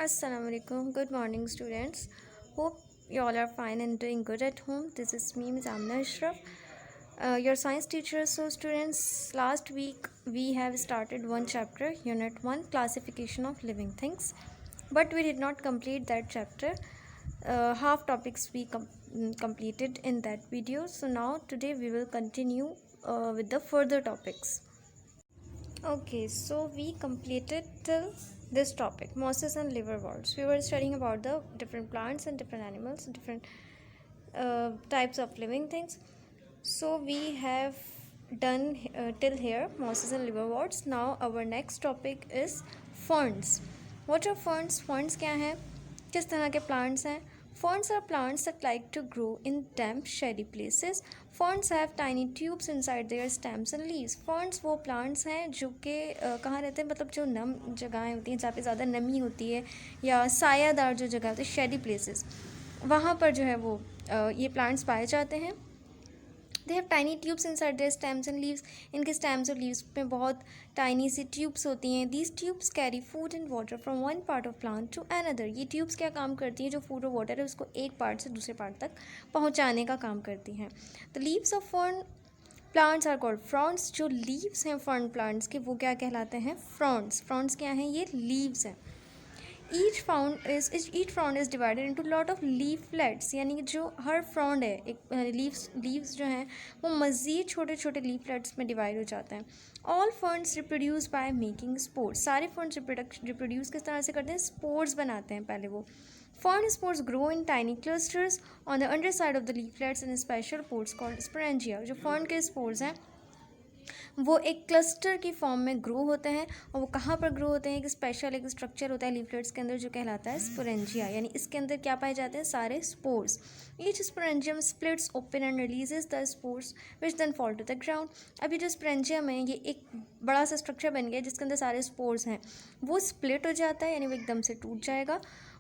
Assalamualaikum. Good morning, students. Hope you all are fine and doing good at home. This is me, Ms. Amna Ashraf, your science teacher. So, students, last week we have started one chapter, Unit 1, Classification of Living Things. But we did not complete that chapter. Half topics we completed in that video. So, now today we will continue with the further topics. Okay, so we completed till this topic, mosses and liverworts. We were studying about the different plants and different animals, different types of living things. So we have done till here mosses and liverworts. Now our next topic is ferns. What are ferns? Ferns क्या हैं? किस तरह के plants हैं? Ferns are plants that like to grow in damp, shady places. Ferns have tiny tubes inside their stems and leaves. Ferns वो plants हैं जो कि कहाँ रहते हैं, मतलब जो नम जगहें होती हैं जहाँ पे ज़्यादा नमी होती है या सायादार जो जगह होती है, shady places, वहाँ पर जो है वो ये plants पाए जाते हैं. They have tiny tubes inside their stems and leaves. इनके स्टेम्स और लीव्स में बहुत टाइनी सी ट्यूब्स होती हैं. These tubes carry food and water from one part of plant to another. ये ट्यूब्स क्या काम करती हैं? जो फूड और वाटर है उसको एक पार्ट से दूसरे पार्ट तक पहुंचाने का काम करती हैं. The leaves of fern plants are called fronds. जो लीव्स हैं फर्न प्लांट्स के वो क्या कहलाते हैं? फ्रॉन्ट्स. फ्रॉन्ट्स क्या हैं? ये लीव्स हैं. Each frond is divided into lot of leaflets. यानी कि जो हर फ्रॉन्ड है एक लीव्स जो हैं वो मज़ीद छोटे छोटे लीफलेट्स में डिवाइड हो जाते हैं. All ferns reproduce by making spores. सारे फर्न्स रिप्रोड्यूस किस तरह से करते हैं? स्पोर्स बनाते हैं पहले वो. Fern spores grow in tiny clusters on the under side of the leaflets in special pores called sporangia. जो फर्न के स्पोर्स हैं वो एक क्लस्टर की फॉर्म में ग्रो होते हैं. और वो कहाँ पर ग्रो होते हैं? एक स्पेशल एक स्ट्रक्चर होता है लीफलेट्स के अंदर जो कहलाता है स्पोरेंजिया. यानी इसके अंदर क्या पाए जाते हैं? सारे spores. Each sporangium splits open and releases the spores which then fall to the ground. अभी जो स्पोरेंजियम है ये एक बड़ा सा स्ट्रक्चर बन गया जिसके अंदर सारे स्पोर्स हैं. वो स्प्लिट हो जाता है यानी वो एकदम से टूट जाएगा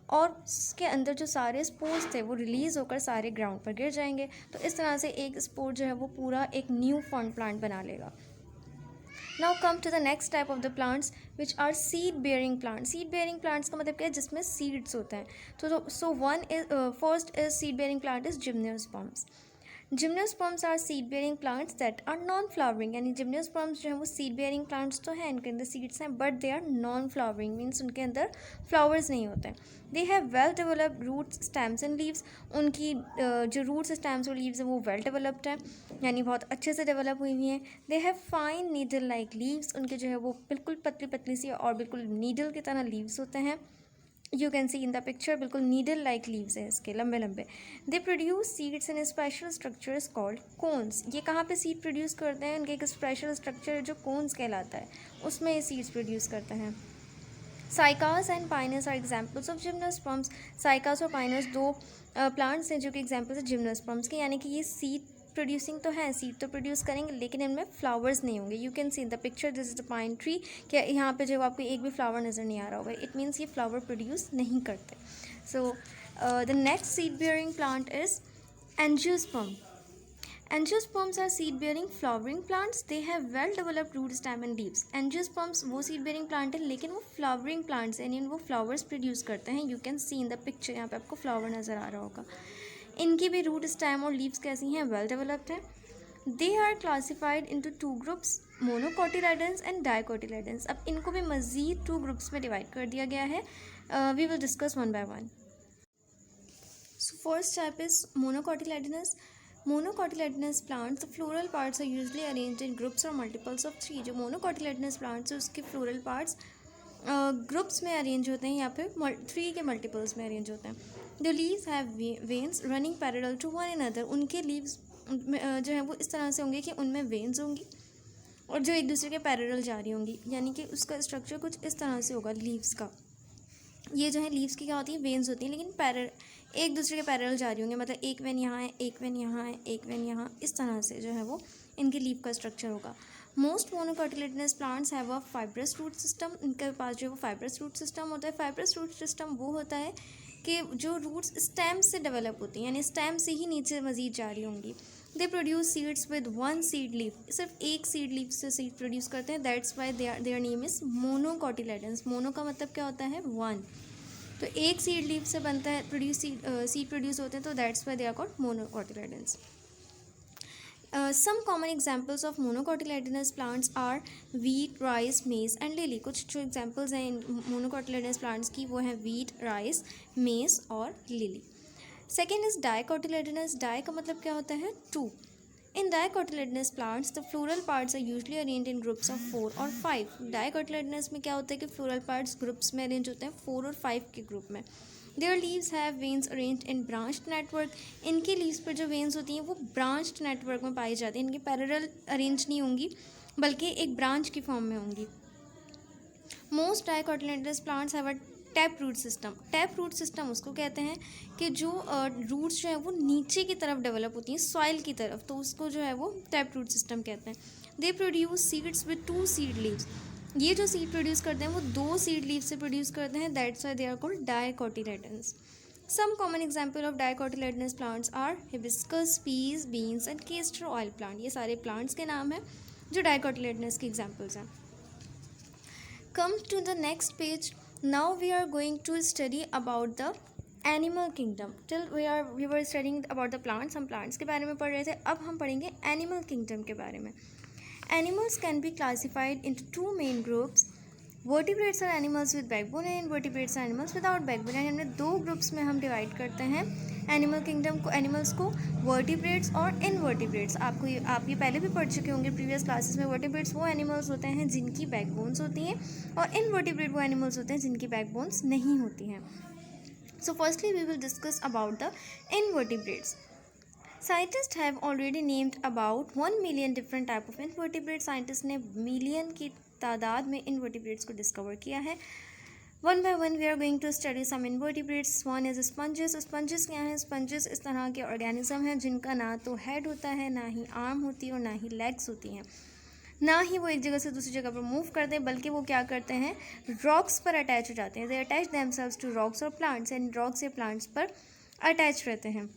और उसके अंदर जो सारे स्पोर्स थे वो रिलीज़ होकर सारे ग्राउंड पर गिर जाएंगे. तो इस तरह से एक स्पोर जो है वो पूरा एक न्यू फर्न प्लांट बना लेगा. Now come to the next type of the plants which are seed bearing plants. Seed bearing plants का मतलब क्या है? जिसमें seeds होते हैं. So one is first is seed bearing plant is gymnosperms. Gymnosperms are seed bearing plants that are non flowering. यानी gymnosperms जो है वो सीड बेयरिंग प्लांट्स तो हैं, इनके अंदर सीड्स हैं but they are non flowering means उनके अंदर फ्लावर्स नहीं होते हैं. They have well developed roots stems and leaves. उनकी जो रूट्स स्टेम्स और लीव्स हैं वो वेल डेवलप्ड हैं यानी बहुत अच्छे से डेवलप हुई हुई हैं. They have fine needle like leaves. उनके जो है वो बिल्कुल पतली पतली सी और बिल्कुल नीडल की तरह लीव्स होते हैं. You can see in the picture बिल्कुल नीडल लाइक लीव्स हैं इसके लंबे लंबे. They produce seeds in special structures called cones. ये कहाँ पे सीड प्रोड्यूस करते हैं? इनके एक स्पेशल स्ट्रक्चर जो कोन्स कहलाता है उसमें ये सीड्स प्रोड्यूस करते हैं. Cycas and Pinus are examples of gymnosperms. Cycas और पाइनस दो प्लांट्स हैं जो कि एग्जाम्पल्स है जिम्नोस्पर्म्स के. यानी कि ये सीड प्रोड्यूसिंग तो है, सीड तो प्रोड्यूस करेंगे लेकिन इनमें फ्लावर्स नहीं होंगे. You can see in the picture this is the pine tree. क्या यहाँ पे जो आपको एक भी फ्लावर नज़र नहीं आ रहा होगा? इट मीन्स ये फ्लावर प्रोड्यूस नहीं करते. So the next seed bearing plant is angiosperm. Angiosperms are seed-bearing flowering plants. They have well-developed root stem and leaves. Angiosperms वो seed-bearing plant है लेकिन वो flowering plants हैं यानी वो flowers produce करते हैं. You can see in the picture यहाँ पे आपको flower नज़र आ रहा होगा. इनकी भी रूट स्टेम और लीव्स कैसी हैं? वेल डेवलप्ड हैं. They are classified into two groups, monocotyledons and dicotyledons. अब इनको भी मज़ीद टू ग्रुप्स में डिवाइड कर दिया गया है. We will discuss one by one. So first type is monocotyledonous. Monocotyledonous plants the floral parts are usually arranged in groups और मल्टीपल्स ऑफ 3. जो मोनोकोटिलेडनस प्लांट्स है उसके फ्लोरल पार्ट्स ग्रुप्स में अरेंज होते हैं या फिर 3 के मल्टीपल्स में अरेंज होते हैं. The leaves have veins running parallel to one another. उनके लीव्स जो है वो इस तरह से होंगे कि उनमें वेन्स होंगी और जो एक दूसरे के पैरेलल जा रही होंगी. यानी कि उसका स्ट्रक्चर कुछ इस तरह से होगा लीव्स का. ये जो है लीव्स की क्या होती है? वेन्स होती हैं लेकिन एक दूसरे के पैरेलल जा रही होंगी. मतलब एक वेन यहाँ है, एक वेन यहाँ है, एक वेन यहाँ. इस तरह से जो है वो इनके लीव का स्ट्रक्चर होगा. Most monocotyledonous plants have a fibrous root system. इनके पास जो है वो फाइब्रस रूट सिस्टम होता है. फाइब्रस रूट सिस्टम वो होता है कि जो रूट्स स्टेम से डेवलप होती हैं यानी स्टेम से ही नीचे मज़ीद जा रही होंगी. दे produce seeds with one seed leaf. सिर्फ एक सीड लीफ से सीड प्रोड्यूस करते हैं. That's why their name is monocotyledons. Mono का मतलब क्या होता है? वन. तो एक सीड लीफ से बनता है सीड प्रोड्यूस होते हैं, तो that's why they are called monocotyledons. Some common examples of monocotyledonous plants are wheat, rice, maize and lily. कुछ जो examples हैं इन monocotyledonous plants की वो हैं wheat, rice, maize और lily. Second is dicotyledonous. Di का मतलब क्या होता है? two. In dicotyledonous plants, the floral parts are usually arranged in groups of 4 or 5. Dicotyledonous में क्या होता है कि floral parts groups में arrange होते हैं 4 और 5 के group में. Their leaves have veins arranged in branched network. इनके leaves पर जो veins होती हैं वो branched network में पाई जाती हैं. इनकी parallel arrange नहीं होंगी बल्कि एक branch की form में होंगी. Most dicotyledonous plants have a tap root system. Tap root system उसको कहते हैं कि जो रूट्स जो है वो नीचे की तरफ डेवलप होती हैं सॉइल की तरफ, तो उसको जो है वो टैप रूट सिस्टम कहते हैं. दे produce seeds with 2 seed leaves. ये जो सीड प्रोड्यूस करते हैं वो 2 सीड लीव से प्रोड्यूस करते हैं. That's why they are called dicotyledons. Some common example of dicotyledonous plants are hibiscus, peas, beans and castor oil plant. ये सारे प्लांट्स के नाम हैं जो डाइकोटिलेडनस के एग्जाम्पल्स हैं. Come to the next page. Now we are going to study about the animal kingdom. Till we were studying about the plants. हम plants के बारे में पढ़ रहे थे. अब हम पढ़ेंगे animal kingdom के बारे में. Animals can be classified into 2 main groups. Vertebrates are animals with backbone and invertebrates are animals without backbone. यानी हमने 2 ग्रुप्स में हम डिवाइड करते हैं एनिमल किंगडम को, एनिमल्स को, वर्टिब्रेट्स और इनवर्टिब्रेट्स. आप ये पहले भी पढ़ चुके होंगे प्रीवियस क्लासेस में. वर्टिब्रेट्स वो एनिमल्स होते हैं जिनकी बैकबोन्स होती हैं और इनवर्टिब्रेट वो एनिमल्स होते हैं जिनकी बैकबोन्स नहीं होती हैं. So firstly we will discuss about the invertebrates. Scientists have already named about 1 million different type of invertebrates. Scientist ने मिलियन की तादाद में इनवर्टिब्रेट्स को डिस्कवर किया है. One by one we are going to study some invertebrates. One is sponges. Sponges क्या हैं? Sponges इस तरह के ऑर्गेनिज्म हैं जिनका ना तो हेड होता है, ना ही आर्म होती है और ना ही लेग्स होती हैं. ना ही वो एक जगह से दूसरी जगह पर मूव करते हैं, बल्कि वो क्या करते हैं, रॉक्स पर अटैच हो जाते हैं. They attach themselves to rocks और प्लांट्स, एंड रॉक्स या प्लांट्स पर अटैच रहते हैं.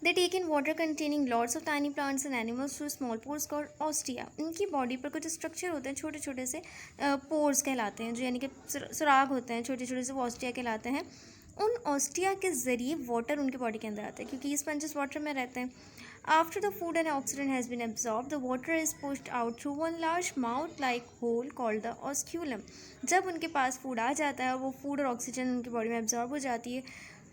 They take in water containing lots of tiny plants and animals through small pores called ostia. इनकी बॉडी पर कुछ स्ट्रक्चर होते हैं, छोटे छोटे से पोर्स कहलाते हैं, जो यानी कि सुराग होते हैं, छोटे छोटे से वो ऑस्टिया कहलाते हैं. उन ऑस्टिया के ज़रिए वाटर उनकी बॉडी के अंदर आता है क्योंकि ये स्पंजेस वाटर में रहते हैं. After the food and oxygen has been absorbed, the water is pushed out through one large mouth-like hole called the osculum. जब उनके पास फूड आ जाता है और वो फूड और ऑक्सीजन उनकी बॉडी में एब्जॉर्ब हो जाती है,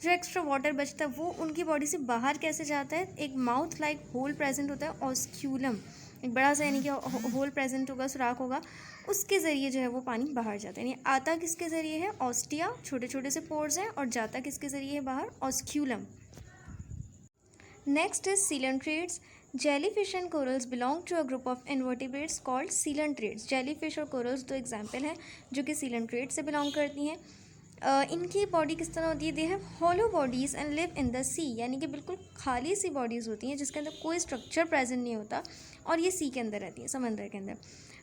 जो एक्स्ट्रा वाटर बचता है वो उनकी बॉडी से बाहर कैसे जाता है? एक माउथ लाइक होल प्रेजेंट होता है, ऑस्क्यूलम. एक बड़ा सा यानी कि होल प्रेजेंट होगा, सुराख होगा, उसके ज़रिए जो है वो पानी बाहर जाता है. यानी आता किसके ज़रिए है? ऑस्टिया, छोटे छोटे से पोर्स हैं, और जाता किसके ज़रिए है बाहर? Osculum. Next is coelenterates. Jellyfish and corals belong to a group of invertebrates called coelenterates. Jellyfish और कोरल्स 2 एग्जाम्पल हैं जो कि सीलेंट्रेट से बिलोंग करती हैं. इनकी बॉडी किस तरह होती है? They have hollow bodies and live in the sea. यानी कि बिल्कुल खाली सी बॉडीज़ होती हैं जिसके अंदर कोई स्ट्रक्चर प्रेजेंट नहीं होता, और ये सी के अंदर रहती है, समंदर के अंदर.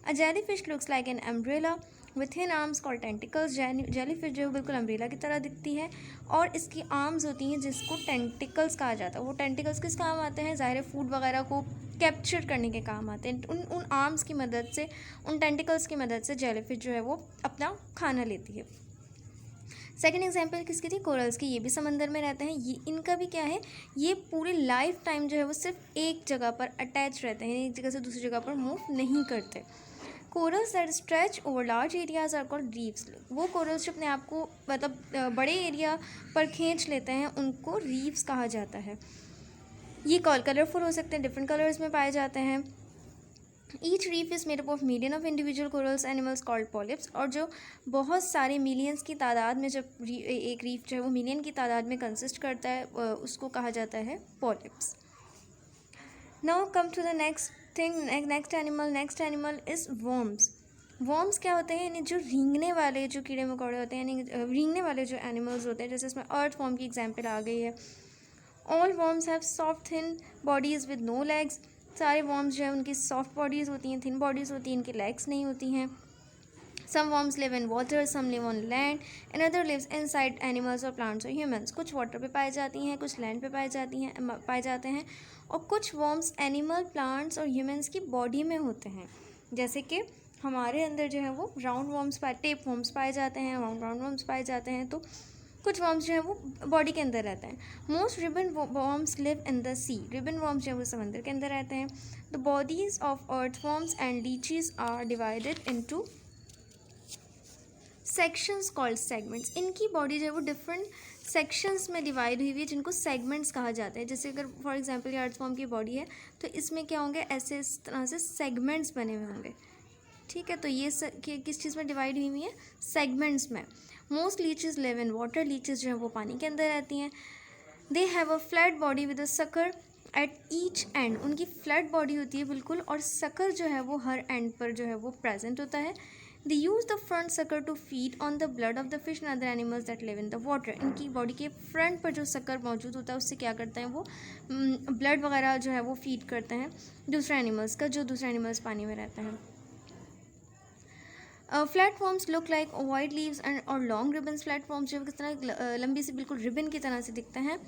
A jellyfish looks like an umbrella with thin arms called tentacles. Jellyfish जो है बिल्कुल अम्ब्रेला की तरह दिखती है और इसकी आर्म्स होती हैं जिसको टेंटिकल्स कहा जाता है. वो टेंटिकल्स किस काम आते हैं? ज़ाहिर फूड वगैरह को कैप्चर करने के काम आते हैं. उन आर्म्स की मदद से, उन टेंटिकल्स की मदद से जेलीफिश जो है वो अपना खाना लेती है. सेकेंड एग्जाम्पल किसकी थी? कोरल्स की. ये भी समंदर में रहते हैं. ये इनका भी क्या है, ये पूरी लाइफ टाइम जो है वो सिर्फ एक जगह पर अटैच रहते हैं, एक जगह से दूसरी जगह पर मूव नहीं करते. Corals that stretch over large areas are called reefs. वो कोरल्स जो अपने आप को मतलब बड़े एरिया पर खींच लेते हैं उनको रीफ्स कहा जाता है. ये कलरफुल हो सकते हैं, डिफरेंट कलर्स में पाए जाते हैं. Each reef is made up of million of individual corals animals called polyps. और जो बहुत सारे मिलियंस की तादाद में जब एक रीफ जो है वो मिलियन की तादाद में कंसिस्ट करता है, उसको कहा जाता है polyps. Now come to the next thing. Next animal is worms. Worms क्या होते हैं? यानी जो रेंगने वाले जो कीड़े मकोड़े होते हैं, यानी रेंगने वाले जो एनिमल्स होते हैं, जैसे इसमें अर्थ वर्म की एग्जाम्पल आ गई है. All worms have soft thin bodies with no legs. सारे वर्म्स जो है उनकी सॉफ्ट बॉडीज़ होती हैं, थिन बॉडीज़ होती हैं, इनकी लेग्स नहीं होती हैं. Some worms live in water, some live on land and other lives inside animals और प्लांट्स और ह्यूमंस. कुछ वाटर पे पाई जाती हैं, कुछ लैंड पे पाए जाते हैं, और कुछ वर्म्स एनिमल, प्लांट्स और ह्यूमंस की बॉडी में होते हैं. जैसे कि हमारे अंदर जो है वो राउंड वॉर्म्स टेप वॉर्म्स पाए जाते हैं, राउंड वॉर्म्स पाए जाते हैं, तो कुछ वॉर्म्स जो है वो बॉडी के अंदर रहते हैं. Most ribbon worms live in the sea. Ribbon worms जो है वो समंदर के अंदर रहते हैं. The bodies of earth worms and leeches are divided into sections called segments. इनकी बॉडी जो है वो डिफरेंट सेक्शंस में डिवाइड हुई हुई है जिनको सेगमेंट्स कहा जाता है. जैसे अगर फॉर एग्जांपल ये अर्थवॉर्म की बॉडी है तो इसमें क्या होंगे, ऐसे इस तरह से सेगमेंट्स बने हुए होंगे. ठीक है, तो ये किस चीज़ में डिवाइड हुई हुई है, सेगमेंट्स में. Most leches live in water. Leches जो है वो पानी के अंदर रहती हैं. They have a flat body with a sucker at each and. उनकी फ्लैट बॉडी होती है बिल्कुल, और सकर जो है वो हर एंड पर जो है वो प्रेजेंट होता है. They use the front sucker to feed on the blood of the fish and other animals that live in the water. इनकी बॉडी के फ्रंट पर जो सकर मौजूद होता है उससे क्या करते हैं वो ब्लड वगैरह जो है वो फीड करते हैं दूसरे एनिमल्स का, जो दूसरे एनिमल्स पानी में रहते हैं. Flatworms look like wide leaves and और लॉन्ग रिबन्स. फ्लैटफॉर्म्स जो किस तरह लंबी सी बिल्कुल रिबन की तरह से दिखते हैं.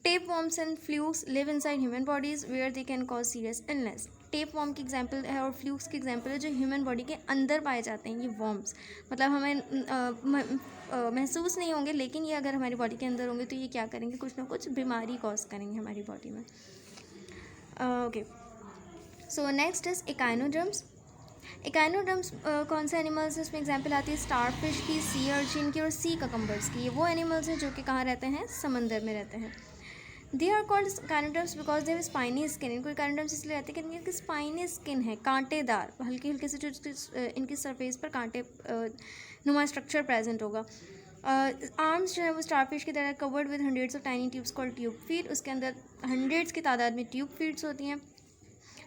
Tape worms and flukes live inside human bodies where they can cause serious illness. Tape worm की एग्जांपल है और फ्लूक्स की एग्जांपल है जो ह्यूमन बॉडी के अंदर पाए जाते हैं. ये वॉर्म्स मतलब हमें महसूस नहीं होंगे, लेकिन ये अगर हमारी बॉडी के अंदर होंगे तो ये क्या करेंगे, कुछ ना कुछ बीमारी कॉज करेंगे हमारी बॉडी में. Okay, so next is echinoderms. Echinoderms कौन से एनिमल्स हैं, उसमें एग्जांपल आती है स्टारफिश की, सी अर्चिन की और सी ककम्बर्स की. ये वो एनिमल्स हैं जो कि कहाँ रहते हैं, समंदर में रहते हैं. They are called echinoderms because they have spiny skin. इनको इकाइनोडर्म्स इसलिए रहते हैं कि इनकी स्पाइनी स्किन है, कांटेदार, हल्के हल्के से जो इनकी सरफेस पर कांटे नुमा स्ट्रक्चर प्रेजेंट होगा. आर्म्स जो है वो स्टारफिश की तरह covered with hundreds of tiny tubes called tube feet. उसके अंदर हंड्रेड्स की तादाद में ट्यूब फीट्स होती हैं.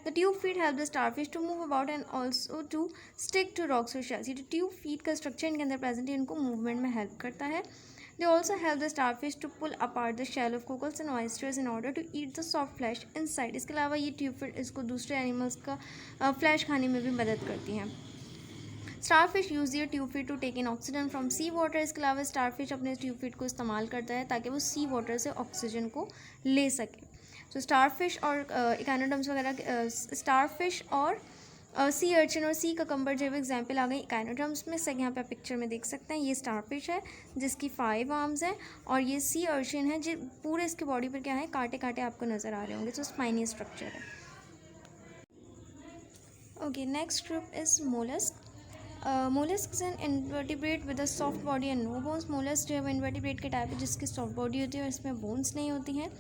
The tube feet help the starfish to move about and also to stick to rocks or shells. ये जो tube feet का structure इनके अंदर present है, इनको movement में help करता है. They also help the starfish to pull apart the shell of cockles and oysters in order to eat the soft flesh inside. इसके अलावा ये tube feet इसको दूसरे animals का flesh खाने में भी मदद करती हैं. Starfish use their tube feet to take in oxygen from sea water. इसके अलावा starfish अपने tube feet को इस्तेमाल करता है ताकि वो sea water से ऑक्सीजन को ले सके. तो स्टारफिश और इकाइनोडर्म्स वगैरह, स्टारफिश और सी अर्चिन और सी ककम्बर जो एग्जाम्पल आ गई इकाइनोडर्म्स में से. यहाँ पे आप पिक्चर में देख सकते हैं, ये स्टारफिश है जिसकी 5 आर्म्स हैं, और ये सी अर्चिन है जो पूरे इसकी बॉडी पर क्या है, कांटे कांटे आपको नज़र आ रहे होंगे, तो स्पाइनी स्ट्रक्चर है. Okay, next group is mollusc. Mollusc is an invertebrate with a soft body and no bones. Mollusc जो है वो इनवर्टिब्रेट के टाइप है जिसकी सॉफ्ट बॉडी होती है और इसमें बोन्स नहीं होती हैं.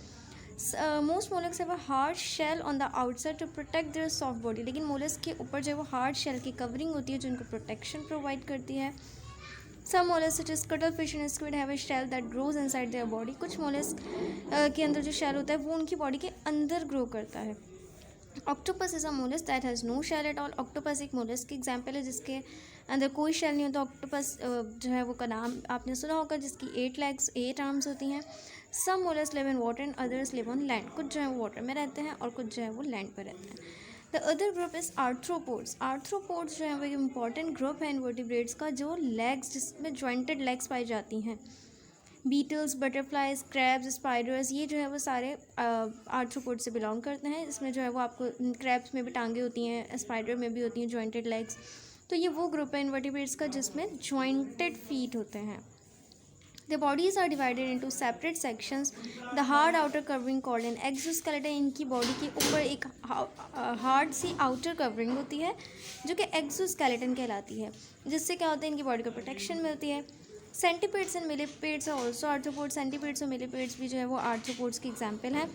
Most mollusc have a hard shell on the outside to protect their soft body. लेकिन मोलस्क के ऊपर जो है वो हार्ड शेल की कवरिंग होती है जो उनको प्रोटेक्शन प्रोवाइड करती है. Some mollusc such as cuttlefish and squid have a shell that grows inside their body. कुछ मोलस्क के अंदर जो शेल होता है वो उनकी बॉडी के अंदर ग्रो करता है. Octopus is a mollusc that has no shell at all. Octopus एक मोलस्क की एग्जाम्पल है जिसके अंदर कोई शेल नहीं होता. ऑक्टोपस जो है वो का नाम आपने सुना होगा, जिसकी 8 legs 8 आर्म्स होती हैं. Some mollusc live in water and others live on land. कुछ जो है वो वाटर में रहते हैं और कुछ जो है वो लैंड पर रहते हैं. The other group is arthropods. Arthropods जो है वो एक इंपॉर्टेंट ग्रुप है इनवर्टिब्रेट्स का जो लेग्स, जिसमें जॉइंटेड लेग्स पाई जाती हैं. बीटल्स, बटरफ्लाइज, क्रैब्स, स्पाइडर्स, ये जो है वो सारे आर्थ्रोपोड से बिलोंग करते हैं. इसमें जो है वो आपको क्रैब्स में भी टांगे होती हैं, स्पाइडर में भी होती हैं जॉइंटेड लेग्स. तो ये वो ग्रुप है इनवर्टिब्रेट्स का जिसमें जॉइंटेड फीट होते हैं. The bodies are divided into separate sections. The hard outer covering called an exoskeleton. इनकी बॉडी के ऊपर एक हार्ड सी आउटर कवरिंग होती है जो कि एक्सोस्केलेटन कहलाती है, जिससे क्या होता है, इनकी बॉडी को प्रोटेक्शन मिलती है. सेंटीपेड्स and millipedes are also arthropods. सेंटीपेड्स और मिलीपेड्स भी जो है वो आर्थ्रोपोड्स की एग्जाम्पल है.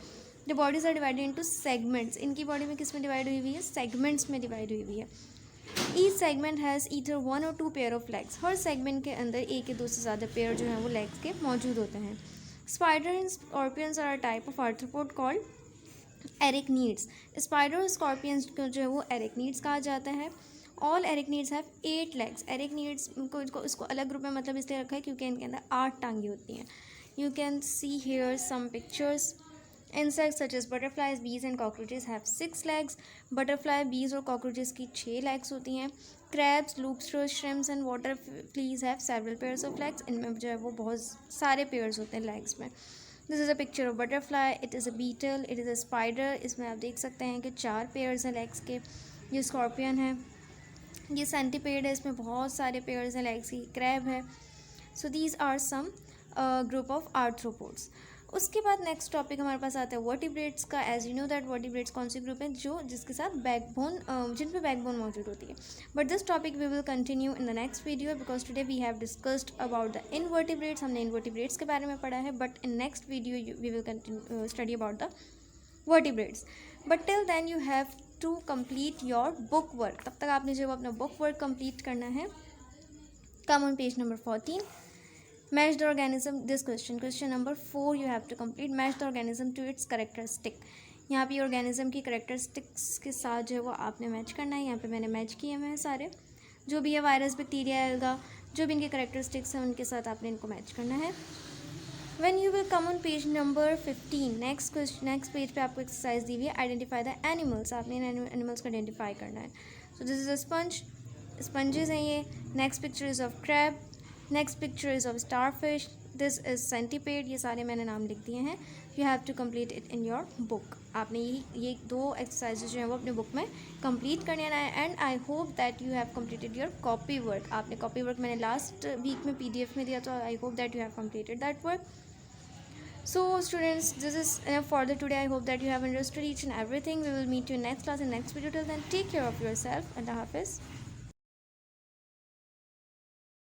The bodies are divided into segments. इनकी बॉडी में किस में डिवाइड हुई हुई है, सेगमेंट्स में डिवाइड हुई हुई है. Each segment has either 1 or 2 pair of legs. Her segment के अंदर एक या दो से ज़्यादा पेयर जो है वो लेग्स के मौजूद होते हैं. Spider and scorpions are a type of arthropod called arachnids. Spider और स्कॉर्पियंस को जो है वो एरिकनीड्स कहा जाता है. All arachnids have 8 legs. Arachnids को इसको अलग ग्रुप में मतलब इसलिए रखा है क्योंकि इनके अंदर 8 टांगी होती हैं. You can see here some pictures. Insects such as butterflies, bees and cockroaches have 6 legs. Butterfly, bees और cockroaches की 6 legs होती हैं. Crabs, lobsters, shrimps and water fleas have several pairs of legs. इनमें जो है वो बहुत सारे pairs होते हैं legs में. This is a picture of butterfly. It is a beetle. It is a spider. इसमें आप देख सकते हैं कि 4 pairs हैं legs के. ये scorpion है. ये सेंटीपेड है, इसमें बहुत सारे पेयर्स हैं, लाइक सी क्रैब है. So these are some group of arthropods. उसके बाद नेक्स्ट टॉपिक हमारे पास आता है वर्टिब्रेट्स का. As you know that vertebrates कौन से ग्रुप हैं जो जिसके साथ बैकबोन जिन पे बैकबोन मौजूद होती है. But this topic we will continue in the next video because today we have discussed about the invertebrates. हमने इनवर्टिब्रेट्स के बारे में पढ़ा है, but in next video we will continue study about the vertebrates. But till then you have to complete your book work. तब तक आपने जो अपना बुक वर्क कंप्लीट करना है. Come on page number 14. Match the organism. This question number 4 you have to complete. Match the organism to its characteristic. यहाँ पे organism की करेक्टरिस्टिक्स के साथ जो है वो आपने मैच करना है. यहाँ पे मैंने मैच किए हुए हैं सारे, जो भी है वायरस, बैक्टीरिया, एल्गा, जो भी इनके करेक्टरिस्टिक्स हैं उनके साथ आपने इनको मैच करना है. When you will come on page number 15, next page पे आपको एक्सरसाइज दी हुई है. Identify the animals. आपने इन एनिमल्स को आइडेंटिफाई करना है. So this is a sponge. Sponges हैं ये. Next picture is of crab. Next picture is of starfish. This is centipede. ये सारे मैंने नाम लिख दिए हैं. You have to complete it in your book. आपने ये 2 एक्सरसाइजेज जो हैं वो अपने बुक में कंप्लीट करने हैं. And I hope that you have completed your copy work. आपने कॉपी वर्क मैंने लास्ट वीक में PDF में दिया, तो I hope that you have completed that work. So students, this is enough for the today. I hope that you have understood each and everything. We will meet you in next class and next video. Till then, take care of yourself. Allah Hafiz.